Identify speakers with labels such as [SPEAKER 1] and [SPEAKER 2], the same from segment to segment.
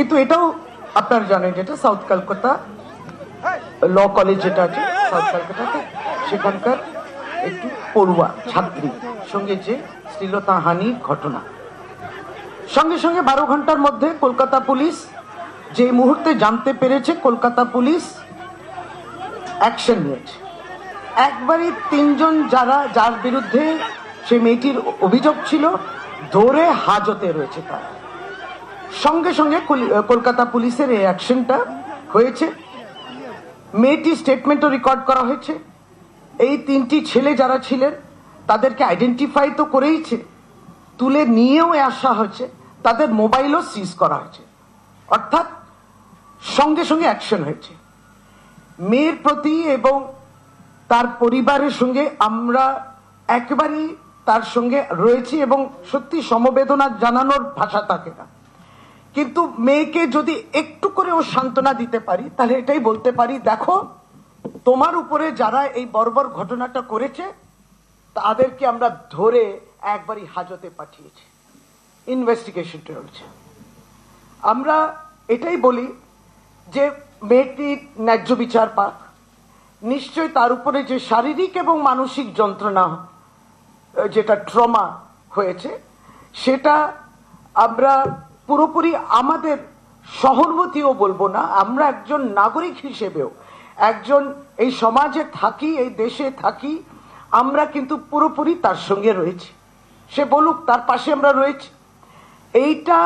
[SPEAKER 1] কিন্তু এটাও আপনারা জানেন যেটা সাউথ কলকাতা ল কলেজ যেটা আছে সাউথ কলকাতাতে, সেখানকার একটি পড়ুয়া ছাত্রী সঙ্গে যে শ্লীলতাহানির ঘটনা, সঙ্গে সঙ্গে 12 ঘন্টার মধ্যে কলকাতা পুলিশ যে মুহূর্তে জানতে পেরেছে, কলকাতা পুলিশ অ্যাকশন নিয়েছে। একবারই 3 জন যার বিরুদ্ধে সে মেয়েটির অভিযোগ ছিল ধরে হাজতে রয়েছে তারা। সঙ্গে সঙ্গে কলকাতা পুলিশের এই অ্যাকশনটা হয়েছে। মেয়েটির স্টেটমেন্টও রেকর্ড করা হয়েছে। এই 3টি ছেলে যারা ছিলেন তাদেরকে আইডেন্টিফাই তো করেইছে, তুলে নিয়েও আসা হয়েছে, তাদের মোবাইলও সিজ করা হয়েছে। অর্থাৎ সঙ্গে সঙ্গে অ্যাকশন হয়েছে। মেয়ের প্রতি এবং তার পরিবারের সঙ্গে আমরা একেবারেই তার সঙ্গে রয়েছি এবং সত্যি সমবেদনা জানানোর ভাষা থাকে না। কিন্তু মেয়েকে যদি একটু করে ও সান্ত্বনা দিতে পারি তাহলে এটাই বলতে পারি, দেখো তোমার উপরে যারা এই বর্বর ঘটনাটা করেছে তাদেরকে আমরা ধরে একবারই হাজতে পাঠিয়েছি, ইনভেস্টিগেশন চলছে। আমরা এটাই বলি যে মেয়েটির ন্যায্য বিচার পাক। নিশ্চয় তার উপরে যে শারীরিক এবং মানসিক যন্ত্রণা, যেটা ট্রমা হয়েছে, সেটা আমরা পুরোপুরি আমাদের সহানুভূতিও বলবো না, আমরা একজন নাগরিক হিসেবেও, একজন এই সমাজে থাকি, এই দেশে থাকি, আমরা কিন্তু পুরোপুরি তার সঙ্গে রয়েছি। সে বলুক, তার পাশে আমরা রয়েছি। এইটা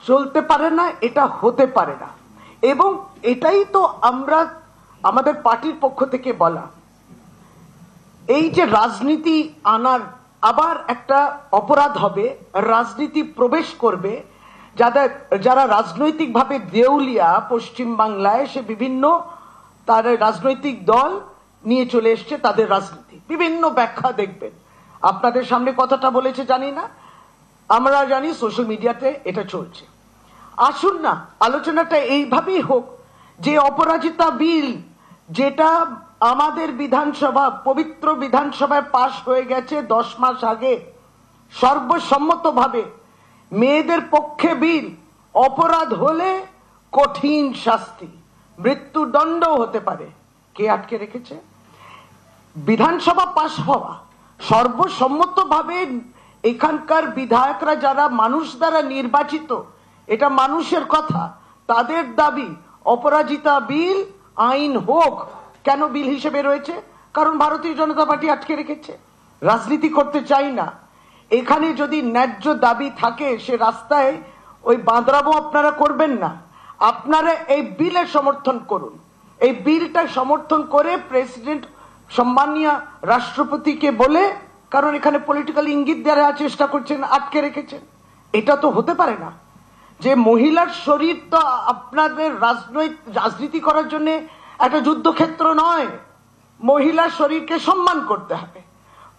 [SPEAKER 1] চলতে পারে না, এটা হতে পারে না। এবং এটাই তো আমরা আমাদের পার্টির পক্ষ থেকে বলা, এই যে রাজনীতি আনার আবার একটা অপরাধ হবে, রাজনীতি প্রবেশ করবে, যারা রাজনৈতিকভাবে দেউলিয়া পশ্চিম বাংলায়, সে বিভিন্ন তার রাজনৈতিক দল নিয়ে চলে এসছে তাদের রাজনীতি, বিভিন্ন ব্যাখ্যা দেখবেন। আপনাদের সামনে কথাটা বলেছে জানি না, আমরা জানি সোশ্যাল মিডিয়াতে এটা চলছে। আসুন না, আলোচনাটা এইভাবেই হোক যে অপরাজিতা বিল, যেটা আমাদের বিধানসভা, পবিত্র বিধানসভায় পাশ হয়ে গেছে 10 মাস আগে সর্বসম্মতভাবে, মেয়েদের পক্ষে বিল, অপরাধ হলে কঠিন শাস্তি, মৃত্যুদণ্ড হতে পারে। কে আটকে রেখেছে? বিধানসভা পাশ হওয়া সর্বসম্মতভাবে, এখানকার বিধায়করা যারা মানুষ দ্বারা নির্বাচিত, এটা মানুষের কথা, তাদের দাবি অপরাজিতা বিল আইন হোক। কেন বিল হিসেবে রয়েছে? কারণ ভারতীয় জনতা পার্টি আটকে রেখেছে। রাজনীতি করতে চাই না। এখানে যদি ন্যায্য দাবি থাকে, সে রাস্তায় ওই বাঁদরামো আপনারা করবেন না, আপনারা এই বিলের সমর্থন করুন। এই বিলটা সমর্থন করে প্রেসিডেন্ট, সম্মানীয় রাষ্ট্রপতিকে বলে, কারণ এখানে পলিটিক্যাল ইঙ্গিত দেওয়ার চেষ্টা করছেন, আটকে রেখেছেন। এটা তো হতে পারে না যে মহিলার শরীর তো আপনাদের রাজনীতি করার জন্য একটা যুদ্ধক্ষেত্র নয়, মহিলার শরীরকে সম্মান করতে হবে।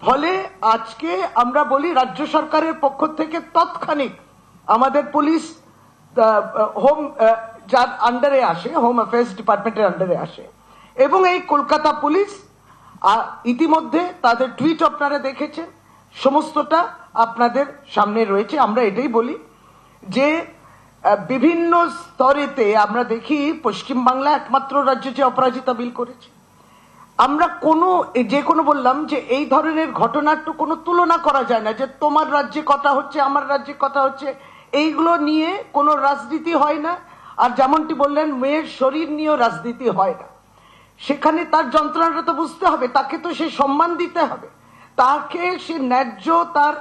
[SPEAKER 1] ফলে আজকে আমরা বলি রাজ্য সরকারের পক্ষ থেকে তৎক্ষণিক আমাদের পুলিশ হোম, যার আন্ডারে আসে, হোম অ্যাফেয়ার্স ডিপার্টমেন্টের আন্ডারে আসে, এবং এই কলকাতা পুলিশ ইতিমধ্যে তাদের টুইট আপনারা দেখেছেন, সমস্তটা আপনাদের সামনে রয়েছে। আমরা এটাই বলি যে বিভিন্ন স্তরেতে আমরা দেখি পশ্চিমবাংলা একমাত্র রাজ্য যে অপরাজিতা বিল করেছে। আমরা যে কোনো বললাম যে এই ধরনের ঘটনার তো কোনো তুলনা করা যায় না, যে তোমার রাজ্যে কথা হচ্ছে, আমার রাজ্যে কথা হচ্ছে, এইগুলো নিয়ে কোনো রাজনীতি হয় না। আর যেমনটি বললেন, মেয়ের শরীর নিয়েও রাজনীতি হয় না। সেখানে তার যন্ত্রণাটা তো বুঝতে হবে, তাকে তো সে সম্মান দিতে হবে, তাকে সে ন্যায্য, তার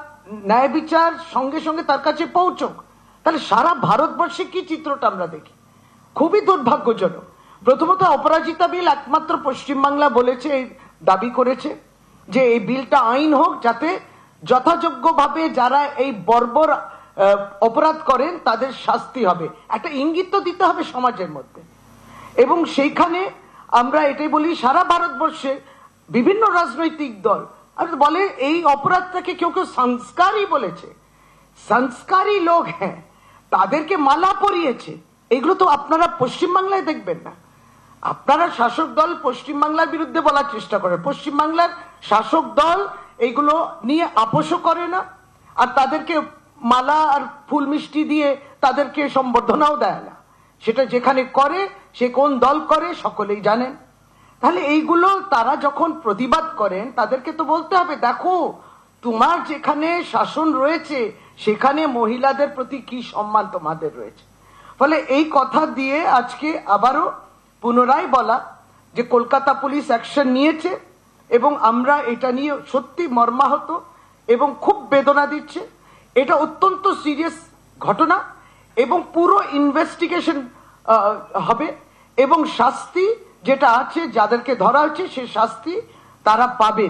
[SPEAKER 1] ন্যায় বিচার সঙ্গে সঙ্গে তার কাছে পৌঁছক। তাহলে সারা ভারতবর্ষে কি চিত্রটা আমরা দেখি, খুবই দুর্ভাগ্যজনক। প্রথমত অপরাজিতা বিল একমাত্র পশ্চিমবাংলা বলেছে, এই দাবি করেছে যে এই বিলটা আইন হোক, যাতে যথাযোগ্যভাবে যারা এই বর্বর অপরাধ করেন তাদের শাস্তি হবে, একটা ইঙ্গিত তো দিতে হবে সমাজের মধ্যে। এবং সেইখানে আমরা এটাই বলি, সারা ভারতবর্ষে বিভিন্ন রাজনৈতিক দল আর বলে এই অপরাধটাকে কেউ কেউ সংস্কারই বলেছে, সংস্কারী লোক, হ্যাঁ, তাদেরকে মালা পরিয়েছে। এগুলো তো আপনারা পশ্চিমবাংলায় দেখবেন না। আপনারা শাসক দল পশ্চিমবাংলার বিরুদ্ধে বলার চেষ্টা করে, পশ্চিমবাংলার শাসক দল এইগুলো নিয়ে আপোষও করে না, আর তাদেরকে মালা আর ফুল মিষ্টি দিয়ে তাদেরকে সম্বর্ধনাও দেয় না। সেটা যেখানে করে, সে কোন দল করে সকলেই জানেন। তাহলে এইগুলো তারা যখন প্রতিবাদ করেন তাদেরকে তো বলতে হবে, দেখো তোমার যেখানে শাসন রয়েছে সেখানে মহিলাদের প্রতি কি সম্মান তোমাদের রয়েছে। ফলে এই কথা দিয়ে আজকে আবারও পুনরায় বলা যে কলকাতা পুলিশ অ্যাকশন নিয়েছে এবং আমরা এটা নিয়ে সত্যি মর্মাহত এবং খুব বেদনা দিচ্ছে। এটা অত্যন্ত সিরিয়াস ঘটনা এবং পুরো ইনভেস্টিগেশন হবে এবং শাস্তি যেটা আছে, যাদেরকে ধরা হচ্ছে সে শাস্তি তারা পাবে।